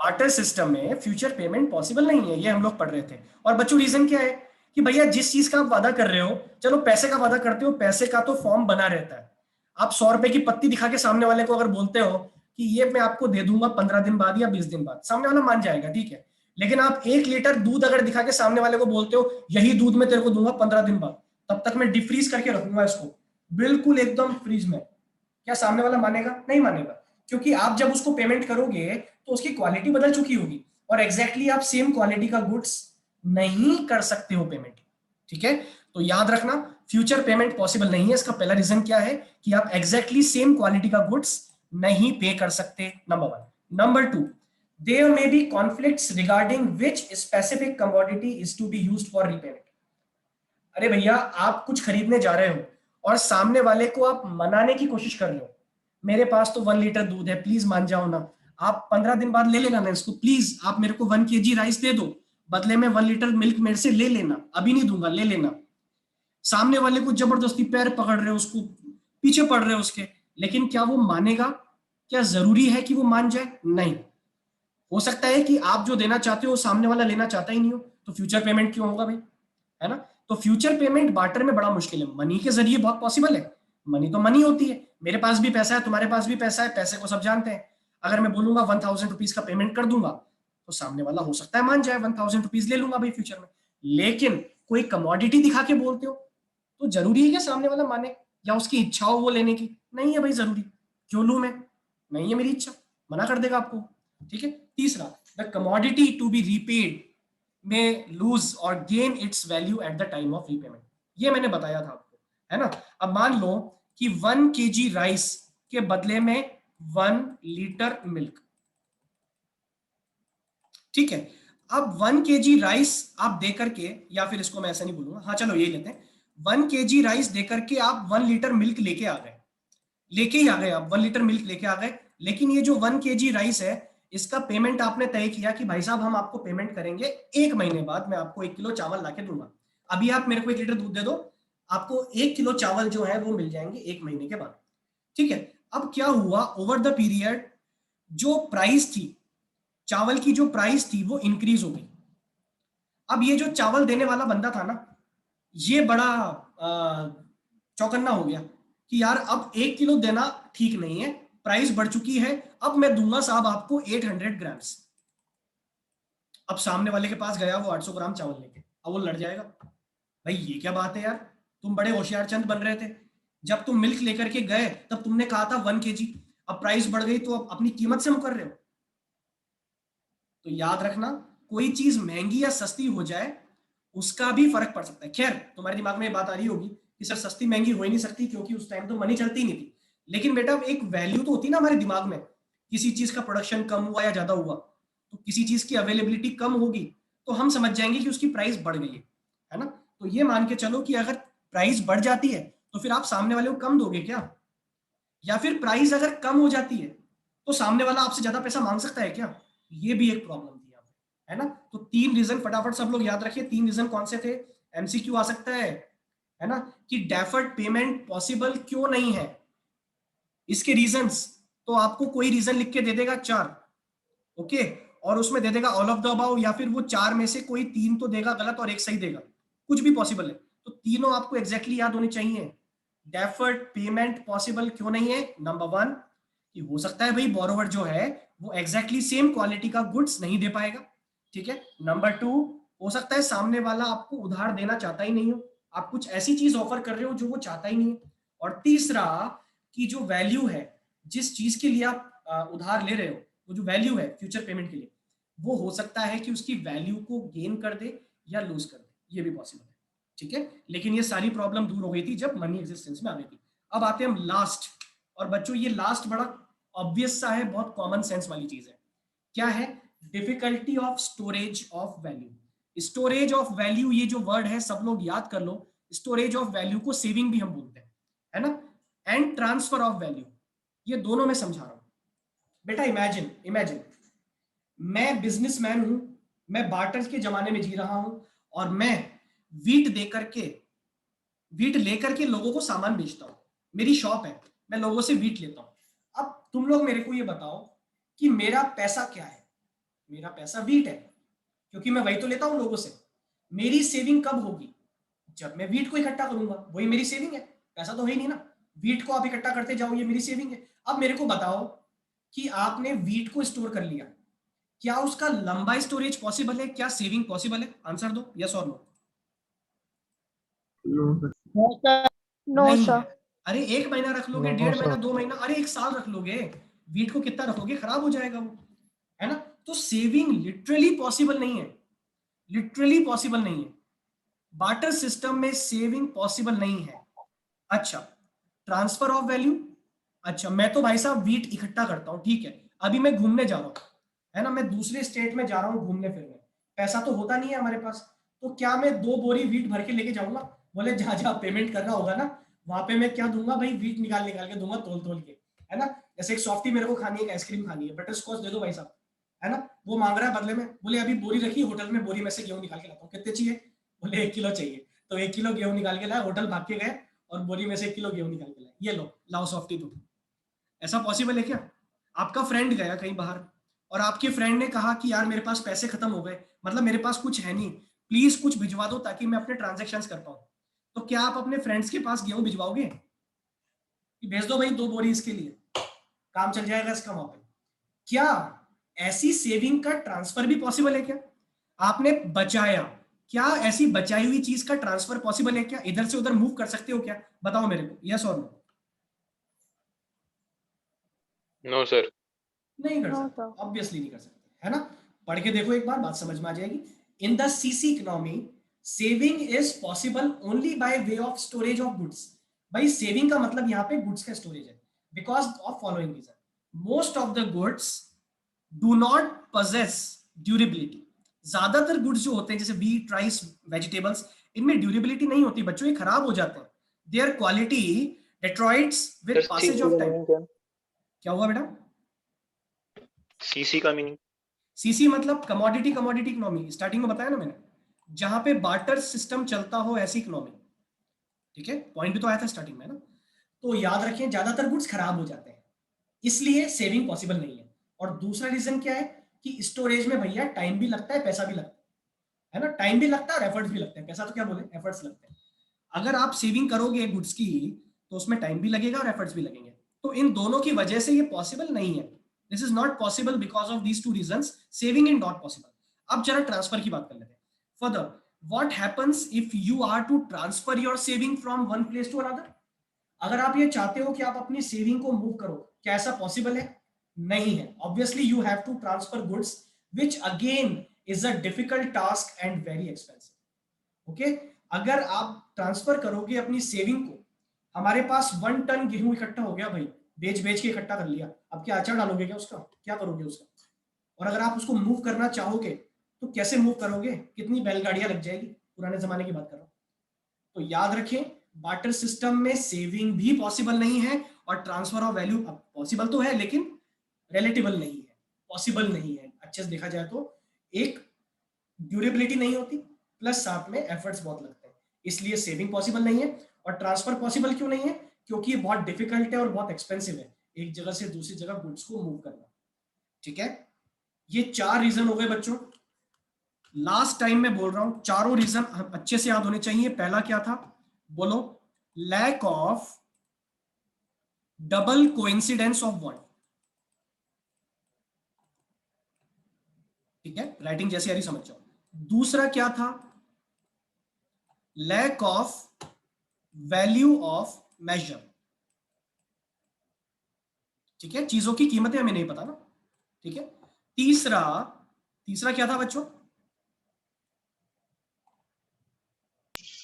Barter system में future payment possible नहीं है, ये हम लोग पढ़ रहे थे। और बच्चों रीजन क्या है कि भैया जिस चीज का आप वादा कर रहे हो, चलो पैसे का वादा करते हो, पैसे का तो फॉर्म बना रहता है। आप 100 रुपए की पत्ती दिखा के सामने वाले को अगर बोलते हो कि ये मैं आपको दे दूंगा 15 दिन बाद या 20 दिन बाद, सामने वाला मान जाएगा, ठीक है। लेकिन आप 1 लीटर दूध अगर दिखा के सामने वाले को बोलते हो यही दूध मैं तेरे को दूंगा 15 दिन बाद, तब तक मैं डिफ्रीज करके रखूंगा इसको, बिल्कुल एकदम फ्रीज में, क्या सामने वाला मानेगा? नहीं मानेगा। क्योंकि आप जब उसको पेमेंट करोगे तो उसकी क्वालिटी बदल चुकी होगी, और एग्जैक्टली आप सेम क्वालिटी का गुड्स नहीं कर सकते हो पेमेंट, ठीक है। तो याद रखना, फ्यूचर पेमेंट पॉसिबल नहीं है। इसका पहला रीजन क्या है कि आप एग्जैक्टली सेम क्वालिटी का गुड्स नहीं पे कर सकते, number 1। Number 2, there may be conflicts regarding which specific commodity is to be used for repayment. अरे भैया, आप कुछ खरीदने जा रहे हो और सामने वाले को आप मनाने की कोशिश कर रहे हो, मेरे पास तो 1 लीटर दूध है, प्लीज मान जाओ ना, आप 15 दिन बाद ले लेना ना इसको, प्लीज आप मेरे को 1 kg राइस दे दो, बदले में 1 लीटर मिल्क मेरे से ले लेना, अभी नहीं दूंगा, ले लेना। सामने वाले को जबरदस्ती पैर पकड़ रहे हो, उसको पीछे पड़ रहे हो उसके, लेकिन क्या वो मानेगा? क्या जरूरी है कि वो मान जाए? नहीं। हो सकता है कि आप जो देना चाहते हो सामने वाला लेना चाहता ही नहीं हो, तो फ्यूचर पेमेंट क्यों होगा भाई, है ना। तो फ्यूचर पेमेंट बार्टर में बड़ा मुश्किल है, मनी के जरिए बहुत पॉसिबल है। मनी तो मनी होती है, मेरे पास भी पैसा है, तुम्हारे पास भी पैसा है, पैसे को सब जानते हैं। अगर मैं बोलूंगा 1000 रुपीज का पेमेंट कर दूंगा, तो सामने वाला हो सकता है मान जाए, 1000 रुपीज ले लूंगा भाई फ्यूचर में। लेकिन कोई कमोडिटी दिखा के बोलते हो, तो जरूरी है कि सामने वाला माने, या उसकी इच्छा हो वो लेने की? नहीं है भाई जरूरी। क्यों लूं मैं? नहीं है मेरी इच्छा, मना कर देगा आपको, ठीक है। तीसरा, the commodity to be repaid में लूज और gain its value at the time of repayment, ये मैंने बताया था आपको, है ना। अब मान लो कि 1 kg राइस के बदले में 1 लीटर मिल्क, ठीक है। अब 1 kg राइस आप दे करके, या फिर इसको मैं ऐसा नहीं बोलूंगा, हाँ चलो ये लेते हैं, 1 kg राइस दे करके आप 1 लीटर मिल्क लेके आ गए, लेके ही आ गए आप 1 लीटर मिल्क लेके आ गए। लेकिन ये जो 1 kg राइस है, इसका पेमेंट आपने तय किया कि भाई साहब हम आपको पेमेंट करेंगे 1 महीने बाद, मैं आपको 1 किलो चावल लाके दूंगा। अभी आप मेरे को 1 लीटर दूध दे दो, आपको 1 किलो चावल जो है वो मिल जाएंगे 1 महीने के बाद, ठीक है। अब क्या हुआ, ओवर द पीरियड जो प्राइस थी, चावल की जो प्राइस थी वो इंक्रीज हो गई। अब ये जो चावल देने वाला बंदा था ना, ये बड़ा चौकन्ना हो गया कि यार अब 1 किलो देना ठीक नहीं है, प्राइस बढ़ चुकी है, अब मैं दूंगा साहब आपको 800 ग्राम्स। अब सामने वाले के पास गया वो 800 ग्राम चावल लेके, अब वो लड़ जाएगा, भाई ये क्या बात है यार, तुम बड़े होशियार चंद बन रहे थे, जब तुम मिल्क लेकर के गए तब तुमने कहा था 1 kg, अब प्राइस बढ़ गई तो अब अपनी कीमत से मुकर रहे हो। तो याद रखना, कोई चीज महंगी या सस्ती हो जाए उसका भी फर्क पड़ सकता है। खैर तुम्हारे दिमाग में ये बात आ रही होगी कि सर सस्ती महंगी हो ही नहीं सकती क्योंकि उस टाइम तो मनी चलती नहीं थी, लेकिन बेटा एक वैल्यू तो होती ना हमारे दिमाग में, किसी चीज का प्रोडक्शन कम हुआ या ज्यादा हुआ, तो किसी चीज की अवेलेबिलिटी कम होगी तो हम समझ जाएंगे कि उसकी प्राइस बढ़ गई है ना। तो ये मान के चलो कि अगर प्राइस बढ़ जाती है तो फिर आप सामने वाले को कम दोगे क्या, या फिर प्राइस अगर कम हो जाती है तो सामने वाला आपसे ज्यादा पैसा मांग सकता है क्या? ये भी एक प्रॉब्लम थी यहाँ पे, है ना। तो 3 रीजन फटाफट सब लोग याद रखिए, 3 रीजन कौन से थे? एमसीक्यू आ सकता है ना, कि डेफर्ड पेमेंट पॉसिबल क्यों नहीं है, इसके रीजंस, तो आपको कोई रीजन लिख के दे देगा 4, ओके, और उसमें दे देगा ऑल ऑफ द अबाउ, या फिर वो 4 में से कोई 3 तो देगा गलत और एक सही देगा, कुछ भी पॉसिबल है, तो तीनों आपको एग्जैक्टली याद होनी चाहिए। डेफर्ड पेमेंट पॉसिबल क्यों नहीं है? नंबर 1, कि हो सकता है भाई बोरोवर जो है वो एग्जैक्टली सेम क्वालिटी का गुड्स नहीं दे पाएगा, ठीक है। नंबर 2, हो सकता है सामने वाला आपको उधार देना चाहता ही नहीं हो, आप कुछ ऐसी चीज ऑफर कर रहे हो जो वो चाहता ही नहीं है। और तीसरा, कि जो वैल्यू है, जिस चीज के लिए आप उधार ले रहे हो, वो जो वैल्यू है फ्यूचर पेमेंट के लिए, वो हो सकता है कि उसकी वैल्यू को गेन कर दे या लूज कर दे, ये भी पॉसिबल है, ठीक है। लेकिन ये सारी प्रॉब्लम दूर हो गई थी जब मनी एग्जिस्टेंस में आ गई थी। अब आते हैं हम लास्ट, और बच्चों ये लास्ट बड़ा ऑब्वियस सा है, बहुत कॉमन सेंस वाली चीज है। क्या है? Difficulty of storage of value. Storage of value, ये जो वर्ड है सब लोग याद कर लो, स्टोरेज ऑफ वैल्यू को सेविंग भी हम बोलते हैं, है ना। एंड ट्रांसफर ऑफ वैल्यू, ये दोनों मैं समझा रहा हूं। बेटा इमेजिन इमेजिन मैं बिजनेसमैन हूं, मैं बार्टर के जमाने में जी रहा हूं, और मैं वीट दे करके, वीट लेकर के लोगों को सामान बेचता हूं, मेरी शॉप है, मैं लोगों से वीट लेता हूं। अब तुम लोग मेरे को ये बताओ कि मेरा पैसा क्या है, मेरा पैसा वीट है, क्योंकि मैं वही तो लेता हूं लोगों से। मेरी सेविंग कब होगी? जब मैं वीट को इकट्ठा करूंगा, वही मेरी सेविंग है। पैसा तो है ही नहीं ना, वीट को आप इकट्ठा करते जाओ, ये मेरी सेविंग है। अब मेरे को बताओ कि आपने वीट को स्टोर कर लिया, क्या उसका लंबा स्टोरेज पॉसिबल है? क्या सेविंग पॉसिबल है? आंसर दो, यस और no. No sir. No sir. No नहीं है। सर। अरे 1 महीना रख लोगे, नो 1.5 महीना, सर। 2 महीना, अरे 1 साल रख लोगे, वीट को कितना रखोगे? खराब हो जाएगा वो, है ना। तो सेविंग लिटरली पॉसिबल नहीं है, लिटरली पॉसिबल नहीं है। बार्टर सिस्टम में सेविंग पॉसिबल नहीं है। अच्छा, ट्रांसफर ऑफ वैल्यू। अच्छा, मैं तो भाई साहब वीट इकट्ठा करता हूं, ठीक है। अभी मैं घूमने जा रहा हूं, है ना, मैं दूसरे स्टेट में जा रहा हूं घूमने फिरने, पैसा तो होता नहीं है हमारे पास। तो क्या मैं 2 बोरी वीट भर के लेके जाऊंगा? बोले जहां जहां पेमेंट करना होगा ना, वहां पे मैं क्या दूंगा भाई? वीट निकाल निकाल के दूंगा, तोल तोल के, है ना। जैसे एक सॉफ्टी मेरे को खानी है, एक आइसक्रीम खानी है, बटर स्कॉच दे दो भाई साहब, है ना। वो मांग रहा है बदले में, बोले अभी बोरी रखी होटल में, बोरी में से गेहूं निकाल के लाता हूँ, कितने चाहिए? बोले 1 किलो चाहिए। तो 1 किलो गेहूं निकाल के लाए, होटल भाग के गए और बोरी में से 1 किलो गेहूं निकाल के लाए, ये लो लाओ सॉफ्टी दो। ऐसा पॉसिबल है क्या? आपका फ्रेंड गया कहीं बाहर और आपके फ्रेंड ने कहा कि यार मेरे पास पैसे खत्म हो गए, मतलब मेरे पास कुछ है नहीं, प्लीज कुछ भिजवा दो ताकि मैं अपने ट्रांजेक्शन कर पाऊं। तो क्या आप अपने फ्रेंड्स के पास गेहूं भिजवाओगे कि भेज दो भाई 2 बोरी इसके लिए, काम चल जाएगा इसका वहां पे? क्या ऐसी सेविंग का ट्रांसफर भी पॉसिबल है क्या? आपने बचाया, क्या ऐसी बचाई हुई चीज का ट्रांसफर पॉसिबल है क्या? इधर से उधर मूव कर सकते हो क्या? बताओ मेरे को, यस और नो। No sir. नहीं कर नो सकते, सर। ऑब्वियसली नहीं कर सकते, है ना। पढ़ के देखो एक बार, बात समझ में आ जाएगी। In the CC economy saving is possible only by way of storage of goods. भाई सेविंग का मतलब यहाँ पे गुड्स का स्टोरेज है, because of following reason. Most of the goods do not possess durability. ज्यादातर गुड्स जो होते हैं जैसे व्हीट, राइस, वेजिटेबल्स, इनमें ड्यूरेबिलिटी नहीं होती बच्चों, ये खराब हो जाते हैं। There quality deteriorates sir with passage CC of का time। मीनिंग क्या? क्या हुआ बेटा? सीसी का मीनिंग? सीसी मतलब कमोडिटी, कमोडिटी इकोनॉमी, स्टार्टिंग में बताया ना मैंने, जहां पे बार्टर सिस्टम चलता हो ऐसी इकोनॉमी। ठीक है, पॉइंट भी तो आया था स्टार्टिंग में ना। तो याद रखें ज्यादातर गुड्स खराब हो जाते हैं, इसलिए सेविंग पॉसिबल नहीं है। और दूसरा रीजन क्या है कि स्टोरेज में भैया टाइम भी लगता है, पैसा भी लगता है ना। टाइम भी लगता है और एफर्ट्स भी लगते हैं, पैसा तो क्या बोले, एफर्ट्स लगते हैं। अगर आप सेविंग करोगे गुड्स की तो उसमें टाइम भी लगेगा और एफर्ट्स भी लगेंगे। तो इन दोनों की वजह से ये पॉसिबल नहीं है। This is not possible because of these 2 reasons, saving is not possible. अब जरा ट्रांसफर की बात कर लेते हैं further. What happens if you are to transfer your saving from one place to another? अगर आप ये चाहते हो कि आप अपनी सेविंग को मूव करो, क्या ऐसा पॉसिबल है? नहीं है। Obviously you have to transfer goods, which again is a difficult task and very expensive. Okay, अगर आप ट्रांसफर करोगे अपनी सेविंग को, हमारे पास 1 टन गेहूं इकट्ठा हो गया भाई, बेच बेच के इकट्ठा कर लिया, अब क्या अचार डालोगे क्या उसका? क्या करोगे उसका? और अगर आप उसको मूव करना चाहोगे तो कैसे मूव करोगे? कितनी बैलगाड़ियां लग जाएगी, पुराने जमाने की बात कर रहा हूं। तो याद रखें, बार्टर सिस्टम में सेविंग भी पॉसिबल नहीं है और ट्रांसफर ऑफ वैल्यू पॉसिबल तो है लेकिन रिलेटिबल नहीं है, पॉसिबल नहीं है। अच्छे से देखा जाए तो एक ड्यूरेबिलिटी नहीं होती, प्लस साथ में एफर्ट्स बहुत लगते हैं, इसलिए सेविंग पॉसिबल नहीं है। और ट्रांसफर पॉसिबल क्यों नहीं है? क्योंकि ये बहुत डिफिकल्ट है और बहुत एक्सपेंसिव है, एक जगह से दूसरी जगह गुड्स को मूव करना। ठीक है, ये 4 रीजन हो गए बच्चों। लास्ट टाइम मैं बोल रहा हूं, चारों रीजन अच्छे से याद होने चाहिए। पहला क्या था, बोलो? Lack of double coincidence of वन। ठीक है, राइटिंग जैसे यारी समझ जाओ। दूसरा क्या था? Lack of value of measure. ठीक है, चीजों की कीमतें हमें नहीं पता ना। ठीक है, तीसरा, तीसरा क्या था बच्चों?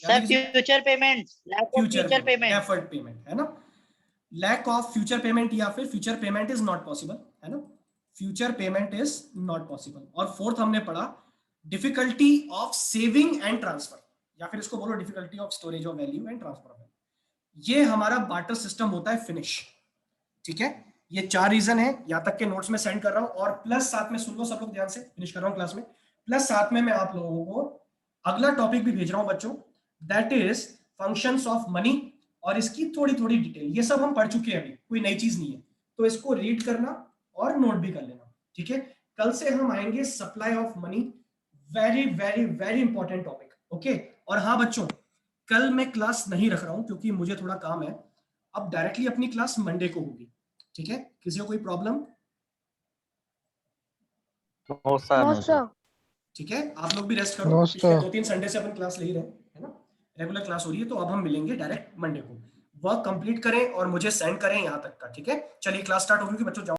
Sir future payment, lack of future future payment, payment. Deferred payment, है ना। लैक ऑफ फ्यूचर पेमेंट या फिर future payment is not possible, है ना। Future payment is not possible. और फोर्थ हमने पढ़ा difficulty of saving and transfer, या फिर इसको बोलो difficulty of storage of value and transfer of value. ये हमारा बार्टर सिस्टम होता है फिनिश। ठीक है, ये 4 रीजन है, यहां तक के नोट्स में सेंड कर रहा हूं। और प्लस साथ में सुन लो सब लोग ध्यान से, फिनिश कर रहा हूं क्लास में। प्लस साथ में मैं आप लोगों को अगला टॉपिक भी भेज रहा हूं बच्चों, that is functions of money. और इसकी थोड़ी थोड़ी डिटेल, ये सब हम पढ़ चुके हैं, अभी कोई नई चीज नहीं है। तो इसको रीड करना और नोट भी कर लेना। ठीक है, कल से हम आएंगे supply of money, very very very important topic, okay. और हाँ बच्चों, कल मैं क्लास नहीं रख रहा हूं क्योंकि मुझे थोड़ा काम है। अब डायरेक्टली अपनी क्लास मंडे को होगी, ठीक है। किसी को कोई प्रॉब्लम? No sir. ठीक है, आप लोग भी रेस्ट करो। No, पिछले sir. 2-3 संडे से अपन क्लास ले ही रहे हैं, है ना, रेगुलर क्लास हो रही है। तो अब हम मिलेंगे डायरेक्ट मंडे को। वर्क कंप्लीट करें और मुझे सेंड करें यहाँ तक का, ठीक है। चलिए क्लास स्टार्ट होगी बच्चों, जाओ।